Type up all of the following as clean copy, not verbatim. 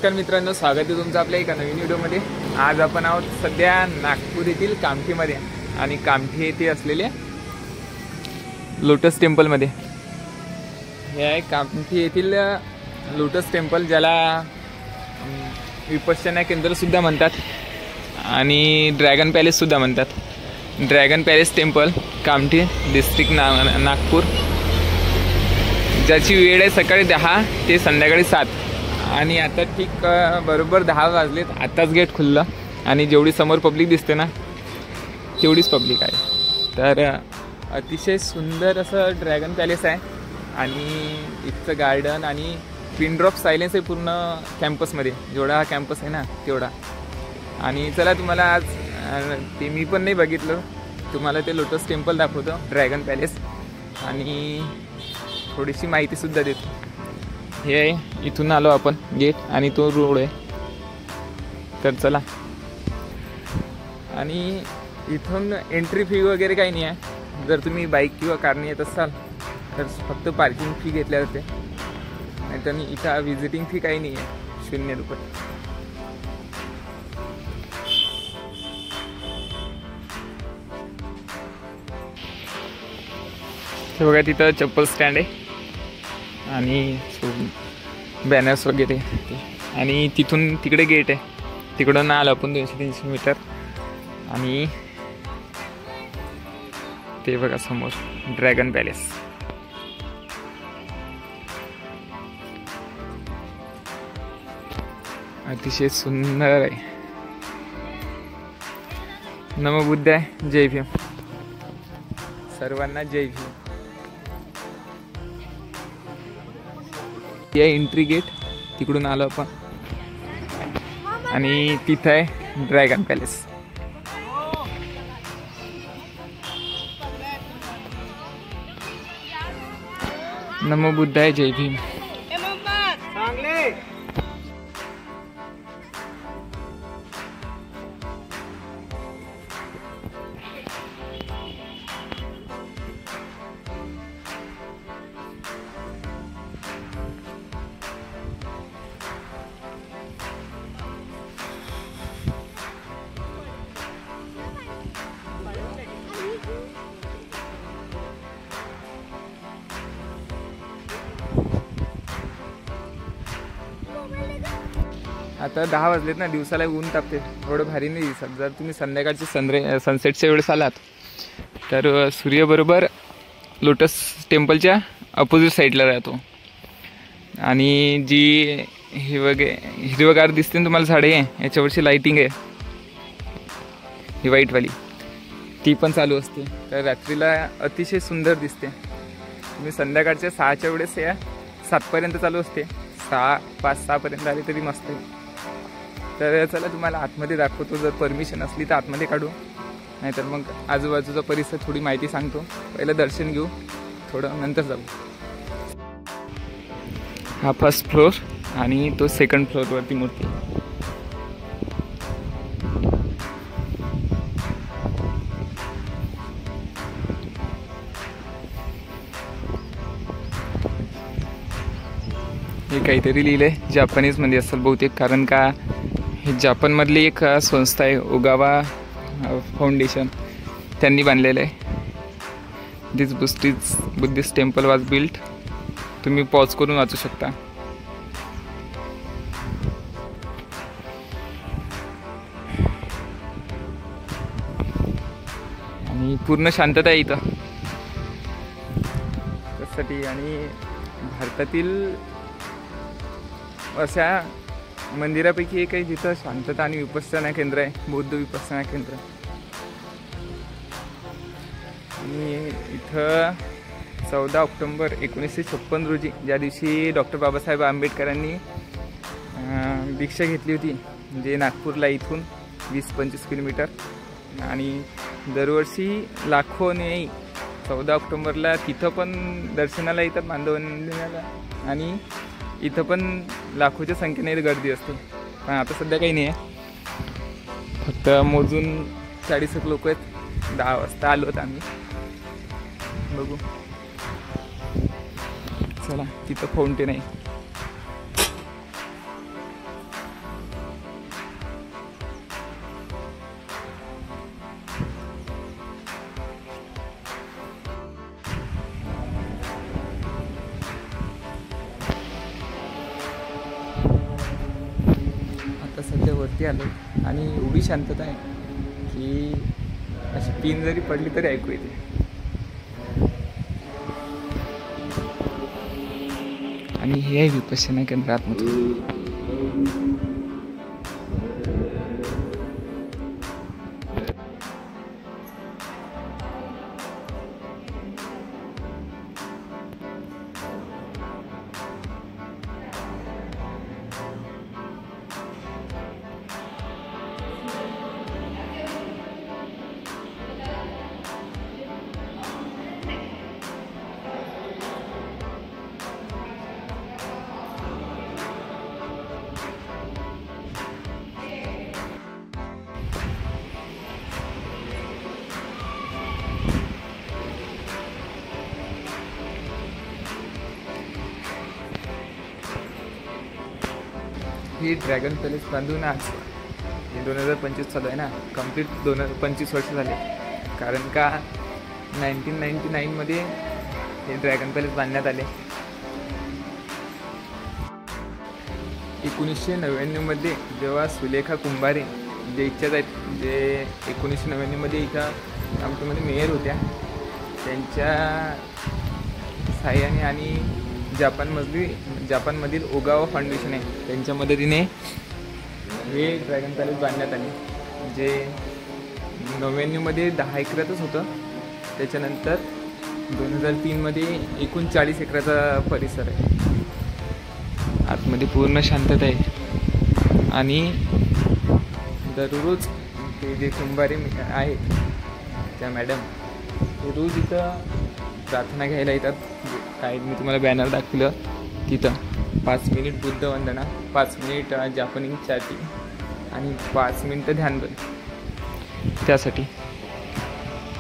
नमस्कार मित्रांनो, स्वागत आहे तुमचं आपल्या एका नवीन व्हिडिओमध्ये। आज आपण आहोत सध्या नागपूर येथील कामठीमध्ये आणि कामठी येथे असलेले लोटस टेम्पलमध्ये। हे आहे कामठी येथील लोटस टेम्पल, ज्याला विपश्यना केंद्र सुद्धा म्हणतात आणि ड्रॅगन पॅलेस सुद्धा म्हणतात। Dragon palace temple, Kamthi district Nagpur, ज्याची वेळ आहे सकाळी 10 ते संध्याकाळी 7 आणि आता ठीक बरोबर 10 वाजलेत। आताच गेट खुललं आणि जेवढी समोर पब्लिक दिसते ना तेवढीच पब्लिक आहे। तर अतिशय सुंदर असं ड्रॅगन पॅलेस आहे आणि इथचं गार्डन आणि पिन ड्रॉप सायलेन्स आहे पूर्ण कॅम्पसमध्ये, जेवढा हा कॅम्पस आहे ना तेवढा। आणि चला तुम्हाला आज ते मी पण नाही बघितलं, तुम्हाला ते लोटस टेम्पल दाखवतो, ड्रॅगन पॅलेस, आणि थोडीशी माहितीसुद्धा देतो। हे आहे, इथून आलो आपण गेट आणि तो रोड आहे, तर चला। आणि इथून एंट्री फी वगैरे काही नाही आहे। जर तुम्ही बाईक किंवा कारने येत असाल तर फक्त पार्किंग फी घेतल्या जाते, नाही तर इथं विजिटिंग फी काही नाही आहे, 0 रुपये। हे बघा, तिथं चप्पल स्टँड आहे आणि बॅनर्स वगैरे, आणि तिथून तिकडे गेट आहे, तिकडून आलो आपण 200-300 मीटर। आणि ते बघा समोर ड्रॅगन पॅलेस। अतिशय सुंदर आहे। नमो बुद्धाय, जय भीम, सर्वांना जय भीम। हे एंट्री गेट, तिकडून आलो आपण आणि तिथं आहे ड्रॅगन पॅलेस। नमो बुद्धाय, जय भीम। आता 10 वाजलेत ना, दिवसाला ऊन तापते, थोडं भारी नाही दिसत। जर तुम्ही संध्याकाळचे सनसेटच्या वेळेस आलात तर सूर्य बरोबर लोटस टेम्पलच्या अपोजिट साईडला राहतो आणि जी हिरवगार दिसते ना तुम्हाला झाडे, याच्यावरची लाईटिंग आहे ही व्हाईटवाली, ती पण चालू असते, तर रात्रीला अतिशय सुंदर दिसते। तुम्ही संध्याकाळच्या 6च्या वेळेस या, 7पर्यंत चालू असते, 5-6 पर्यंत आले तरी मस्त आहे। तर चला तुम्हाला आतमध्ये दाखवतो, जर परमिशन असली तर आतमध्ये काढू, नाहीतर मग आजूबाजूचा परिसर थोडी माहिती सांगतो। पहिलं दर्शन घेऊ, थोडं नंतर जाऊ। हा 1st फ्लोअर आणि तो 2nd फ्लोअरवरती मूर्ती। हे काहीतरी लिहिलंय जापानीजमध्ये असेल बहुतेक, कारण का हे जापानमधली एक संस्था आहे, ओगावा फाउंडेशन, त्यांनी बांधलेलं आहे। दिस बुद्धिस्ट टेम्पल वॉज बिल्ट, तुम्ही पॉज करून वाचू शकता। आणि पूर्ण शांतता आहे इथं त्यासाठी। आणि भारतातील अशा मंदिरापैकी एक आहे जिथं शांतता आणि विपश्यना केंद्र आहे, बौद्ध विपश्यना केंद्र। आणि इथं 14 ऑक्टोबर 1956 रोजी, ज्या दिवशी डॉक्टर बाबासाहेब आंबेडकरांनी दीक्षा घेतली होती, म्हणजे नागपूरला इथून 20-25 किलोमीटर, आणि दरवर्षी लाखोने 14 ऑक्टोबरला तिथं पण दर्शनाला येतात बांधवनीला, आणि इथं पण लाखोच्या संख्येने गर्दी असते। पण आता सध्या काही नाही आहे, फक्त मोजून 40 लोक आहेत। 10 वाजता आलो होतो आम्ही, बघू। चला, तिथं फाउंटेन आहे, आता सध्या वरती आलो आणि एवढी शांतता आहे की अशी पिन जरी पडली तरी ऐकू येते. आणि हे आहे विपश्यना केंद्र आतमध्ये. ही ड्रॅगन पॅलेस बांधून आज 2025 चालू आहे ना, कम्प्लीट 25 वर्ष झाले. कारण का 1999 हे ड्रॅगन पॅलेस बांधण्यात आले. 1999 जेव्हा सुलेखा कुंभारे जे इच्छाच आहेत, जे 1999 इथं आमच्यामध्ये मेयर होत्या, त्यांच्या साह्याने आणि जापानमधील ओगावा फाउंडेशन आहे त्यांच्या मदतीने हे ड्रॅगन पॅलेस बांधण्यात आले. जे 99 10 एकरातच होतं. त्याच्यानंतर 2003 एकूण 40 एकराचा परिसर आहे. आतमध्ये पूर्ण शांतता आहे आणि दररोज ते जे कुंभारे आहेत त्या मॅडम ते रोज इथं प्रार्थना घ्यायला येतात. काय मी तुम्हाला बॅनर दाखवलं तिथं 5 मिनिट बुद्ध वंदना, 5 मिनिट जापानीज चॅटिंग आणि 5 मिनिटं ध्यानबल त्यासाठी.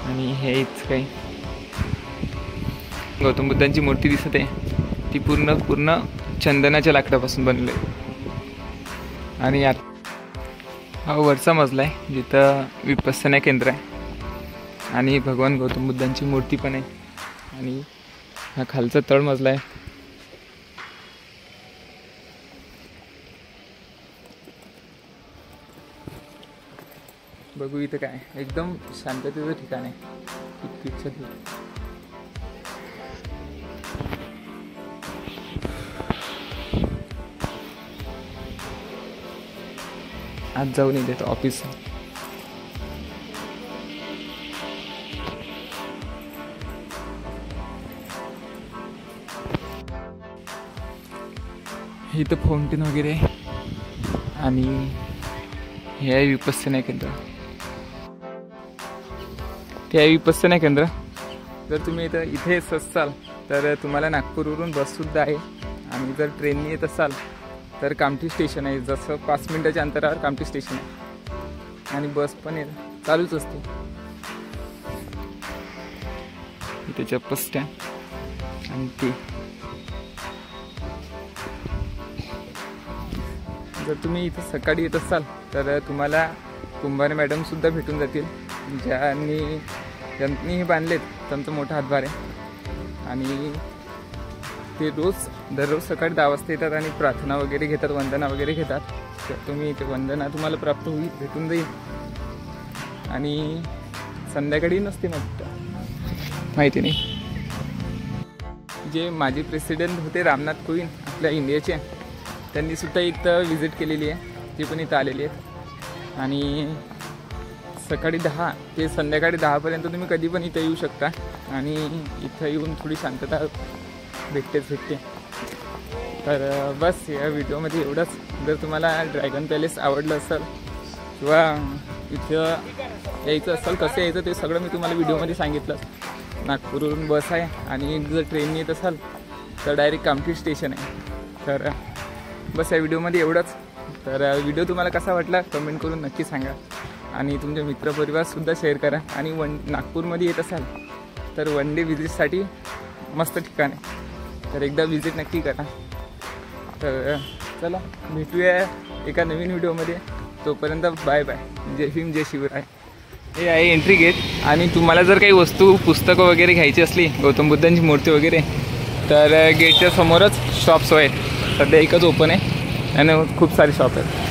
आणि हेच काही गौतम बुद्धांची मूर्ती दिसत आहे, ती पूर्ण चंदनाच्या लाकडापासून बनली आहे. आणि हा वरचा मजला आहे जिथं विपश्यना केंद्र आहे आणि भगवान गौतम बुद्धांची मूर्ती पण आहे. आणि हा खालचा तळमजला आहे. बघू इथं काय एकदम शांततेचं ठिकाण आहे. आज जाऊन येते ऑफिस. इथं फाउंटेन वगैरे आहे आणि हे आहे विपश्यना केंद्र. ते आहे विपश्यना केंद्र. जर तुम्ही इथे असाल तर तुम्हाला नागपूरवरून बससुद्धा आहे. आणि जर ट्रेनने येत असाल तर कामठी स्टेशन आहे. जसं 5 मिनिटाच्या अंतरावर कामठी स्टेशन आहे आणि बस पण चालूच असते. इथे चप्पल स्टँड आणि ते जर तुम्ही इथं सकाळी येत असाल तर तुम्हाला कुंभारे मॅडमसुद्धा भेटून जातील, ज्यांनी हे बांधलेत त्यांचा मोठा हातभार आहे. आणि ते दररोज सकाळी 10 वाजता येतात आणि प्रार्थना वगैरे घेतात, वंदना वगैरे घेतात. तर तुम्ही ते वंदना तुम्हाला प्राप्त भेटून जाईल. आणि संध्याकाळी नसते मग माहिती नाही. जे माजी प्रेसिडेंट होते रामनाथ कोविंद आपल्या इंडियाचे, त्यांनी सुद्धा इथं व्हिजिट केलेली आहे. ती पण इथं आलेली आहेत. आणि सकाळी 10 ते संध्याकाळी 10पर्यंत तुम्ही कधी पण इथं येऊ शकता. आणि इथं येऊन थोडी शांतता भेटते. तर बस या व्हिडिओमध्ये एवढंच. जर तुम्हाला ड्रॅगन पॅलेस आवडलं असेल किंवा इथं यायचं असेल कसं यायचं ते सगळं मी तुम्हाला व्हिडिओमध्ये सांगितलं. नागपूरवरून बस आहे आणि जर ट्रेन येत असाल तर डायरेक्ट कामठी स्टेशन आहे. तर बस या व्हिडिओमध्ये एवढंच. तर व्हिडिओ तुम्हाला कसा वाटला कमेंट करून नक्की सांगा. आणि तुमचे मित्रपरिवारसुद्धा शेअर करा. आणि नागपूरमध्ये येत असाल तर वन डे विजिटसाठी मस्त ठिकाण आहे. तर एकदा विजिट नक्की करा. तर चला भेटूया एका नवीन व्हिडिओमध्ये. तोपर्यंत बाय बाय. जय भीम जय शिवराय. हे आहे एंट्री गेट. आणि तुम्हाला जर काही वस्तू पुस्तकं वगैरे घ्यायची असली गौतम बुद्धांची मूर्ती वगैरे तर गेटच्या समोरच शॉप्स आहेत. सध्या एकच ओपन आहे आणि खूप सारे शॉप आहेत.